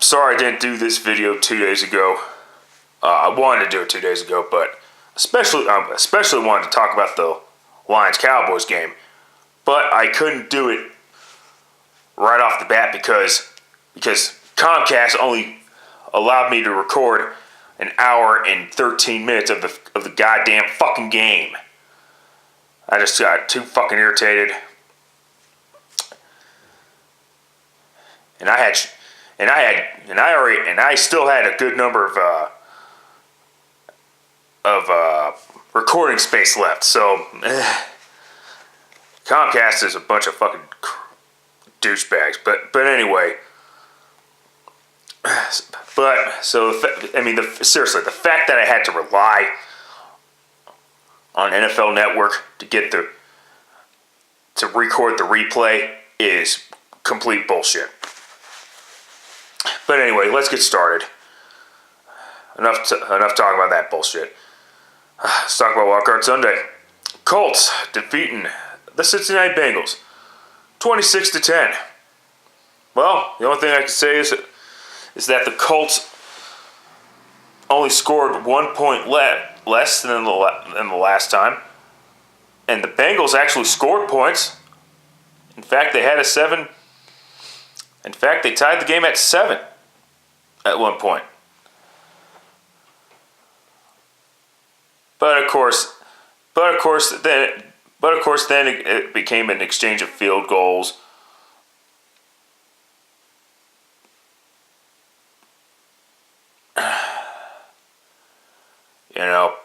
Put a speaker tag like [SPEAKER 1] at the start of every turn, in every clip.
[SPEAKER 1] sorry I didn't do this video 2 days ago. I wanted to do it 2 days ago, but especially wanted to talk about the Lions-Cowboys game. But I couldn't do it right off the bat because Comcast only allowed me to record an hour and 13 minutes of the goddamn fucking game. I just got too fucking irritated. And I still had a good number of recording space left. So Comcast is a bunch of fucking douchebags. But anyway. Seriously, the fact that I had to rely on NFL Network to record the replay is complete bullshit. But anyway, let's get started. Enough talk about that bullshit. Let's talk about Wildcard Sunday. Colts defeating the Cincinnati Bengals 26-10. Well, the only thing I can say is that the Colts only scored 1 point less than the last time. And the Bengals actually scored points. In fact, they tied the game at 7 at one point. But of course, then it became an exchange of field goals. You know,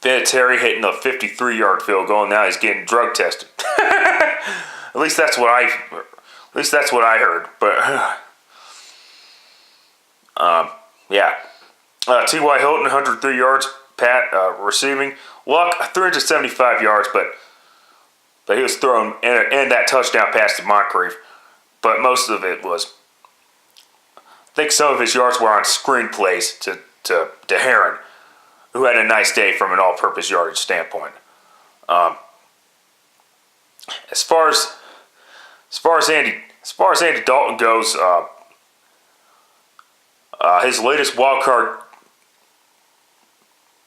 [SPEAKER 1] Vinatieri hitting a 53-yard field goal, and now he's getting drug tested. At least that's what I heard. But yeah. T.Y. Hilton, 103 yards, receiving. Luck, 375 yards, but he was throwing, and that touchdown pass to Moncrief. But most of it was, I think some of his yards were on screen plays to Heron, who had a nice day from an all-purpose yardage standpoint. As far as Andy Dalton goes, his latest wild card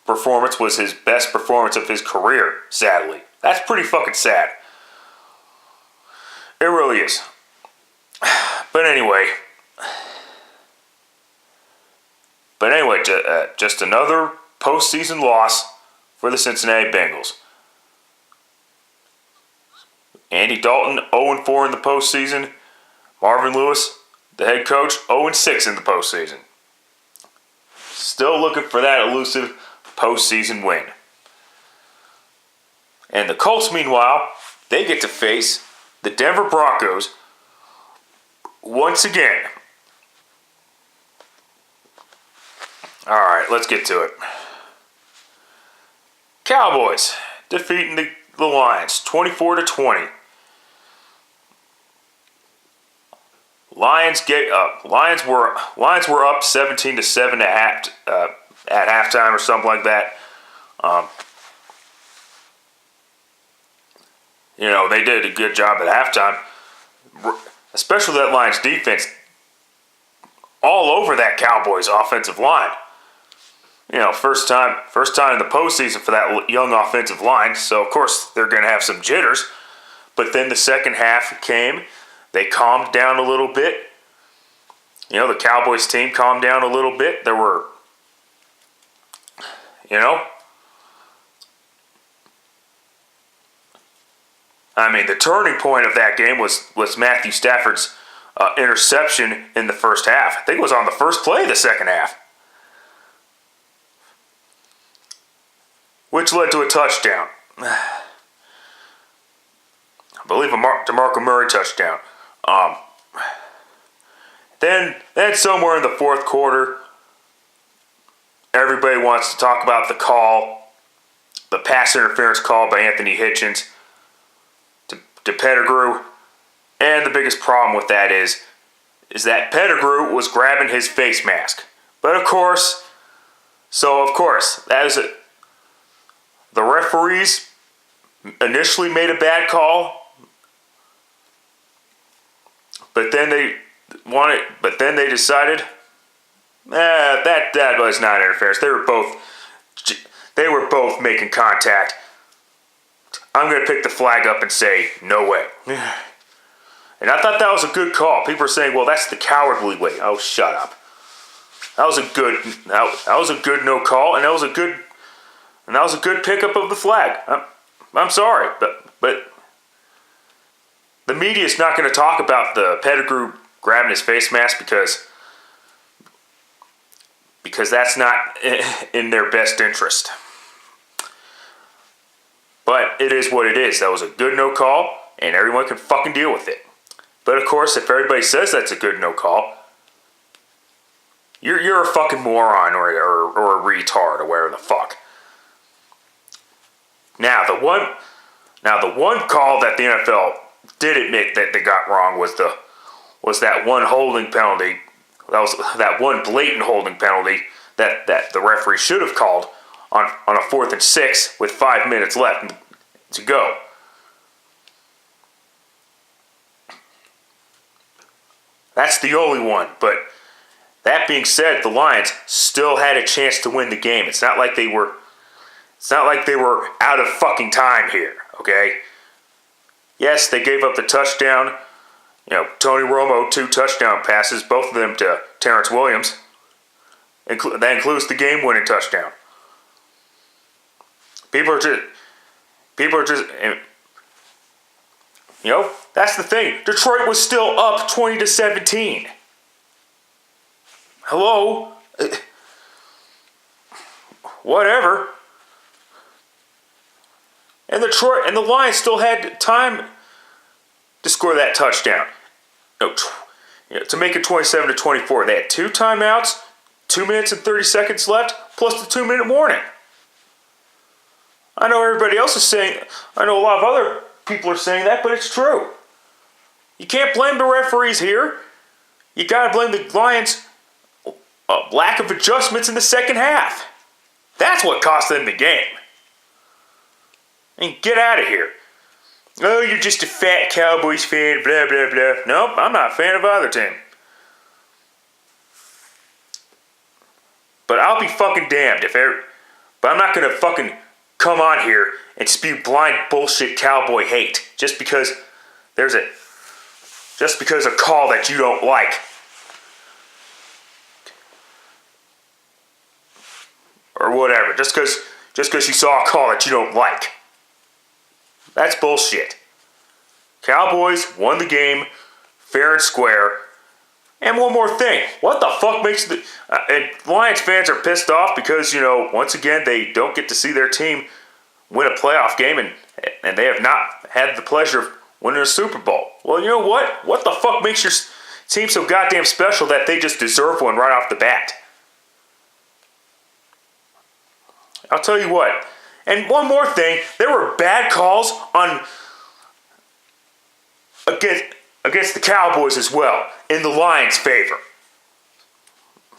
[SPEAKER 1] performance was his best performance of his career, sadly. That's pretty fucking sad. It really is. But anyway, just another postseason loss for the Cincinnati Bengals. Andy Dalton, 0-4 in the postseason. Marvin Lewis, the head coach, 0-6 in the postseason. Still looking for that elusive postseason win. And the Colts, meanwhile, they get to face the Denver Broncos once again. All right, let's get to it. Cowboys defeating the Lions 24-20. Lions were up 17-7 at halftime or something like that. They did a good job at halftime, especially that Lions defense all over that Cowboys offensive line. First time in the postseason for that young offensive line, so of course they're going to have some jitters. But then the second half came. They calmed down a little bit. The Cowboys team calmed down a little bit. There were, the turning point of that game was Matthew Stafford's interception in the first half. I think it was on the first play of the second half, which led to a touchdown. I believe a DeMarco Murray touchdown. Then somewhere in the fourth quarter, everybody wants to talk about the pass interference call by Anthony Hitchens to Pettigrew. And the biggest problem with that is that Pettigrew was grabbing his face mask. But of course, that is it. The referees initially made a bad call, But then they decided, that was not interference. They were both making contact. I'm going to pick the flag up and say, no way. And I thought that was a good call. People are saying, well, that's the cowardly way. Oh, shut up. That was a good no call, and that was a good pickup of the flag. I'm sorry, but the media is not going to talk about the Pettigrew grabbing his face mask because that's not in their best interest. But it is what it is. That was a good no call, and everyone can fucking deal with it. But of course, if everybody says that's a good no call, you're a fucking moron or a retard or whatever the fuck. Now the one call that the NFL did admit that they got wrong was that one holding penalty. That one blatant holding penalty that the referee should have called on a 4th and 6 with 5 minutes left to go. That's the only one, but that being said, the Lions still had a chance to win the game. It's not like they were out of fucking time here, okay? Yes, they gave up the touchdown. Tony Romo, 2 touchdown passes, both of them to Terrence Williams. That includes the game-winning touchdown. People are just, that's the thing. Detroit was still up 20-17. Hello? Whatever. And the Lions still had time to score that touchdown. To make it 27-24. They had 2 timeouts, 2 minutes and 30 seconds left, plus the 2-minute warning. I know everybody else is saying, I know a lot of other people are saying that, but it's true. You can't blame the referees here. You gotta blame the Lions' lack of adjustments in the second half. That's what cost them the game. And get out of here. Oh, you're just a fat Cowboys fan, blah, blah, blah. Nope, I'm not a fan of either team. But I'll be fucking damned but I'm not gonna fucking come on here and spew blind bullshit cowboy hate just because a call that you don't like. Or whatever. Just because you saw a call that you don't like. That's bullshit. Cowboys won the game fair and square. And one more thing. What the fuck makes and Lions fans are pissed off because, once again, they don't get to see their team win a playoff game and they have not had the pleasure of winning a Super Bowl. Well, you know what? What the fuck makes your team so goddamn special that they just deserve one right off the bat? I'll tell you what. And one more thing, there were bad calls against the Cowboys as well, in the Lions' favor.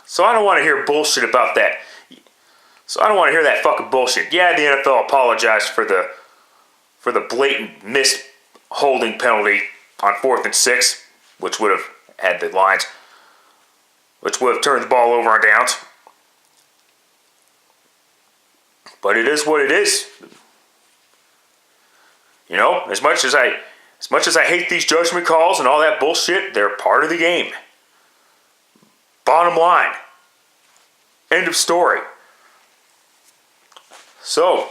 [SPEAKER 1] So I don't want to hear bullshit about that. So I don't want to hear that fucking bullshit. Yeah, the NFL apologized for the blatant missed holding penalty on 4th and 6, which would have had the Lions, which would have turned the ball over on downs. But it is what it is. As much as I hate these judgment calls and all that bullshit, they're part of the game. Bottom line. End of story. So,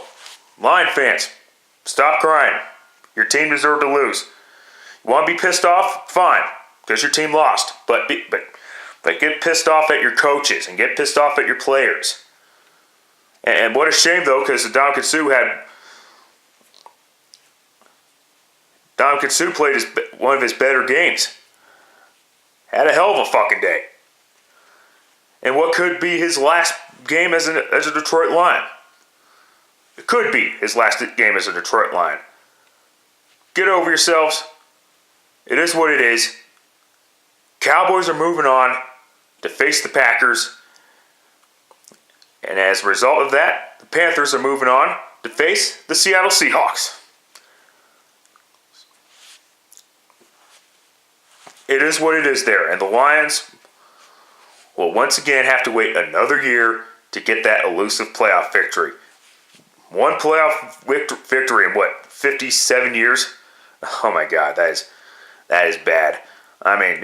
[SPEAKER 1] Lion fans, stop crying. Your team deserved to lose. You want to be pissed off? Fine, because your team lost. But get pissed off at your coaches and get pissed off at your players. And what a shame, though, because Ndamukong Suh played one of his better games. Had a hell of a fucking day. And what could be his last game as a Detroit Lion? It could be his last game as a Detroit Lion. Get over yourselves. It is what it is. Cowboys are moving on to face the Packers. And as a result of that, the Panthers are moving on to face the Seattle Seahawks. it is what it is there. And the Lions will once again have to wait another year to get that elusive playoff victory. One playoff victory in, 57 years? Oh my God, that is bad. I mean,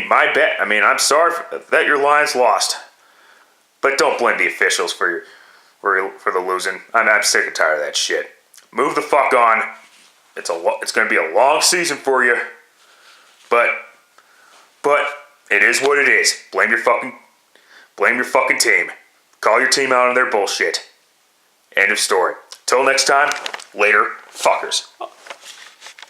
[SPEAKER 1] my bet. I'm sorry that your Lions lost, but don't blame the officials for the losing. I'm sick and tired of that shit. Move the fuck on. It's going to be a long season for you, but it is what it is. Blame your fucking team. Call your team out on their bullshit. End of story. Till next time, later, fuckers.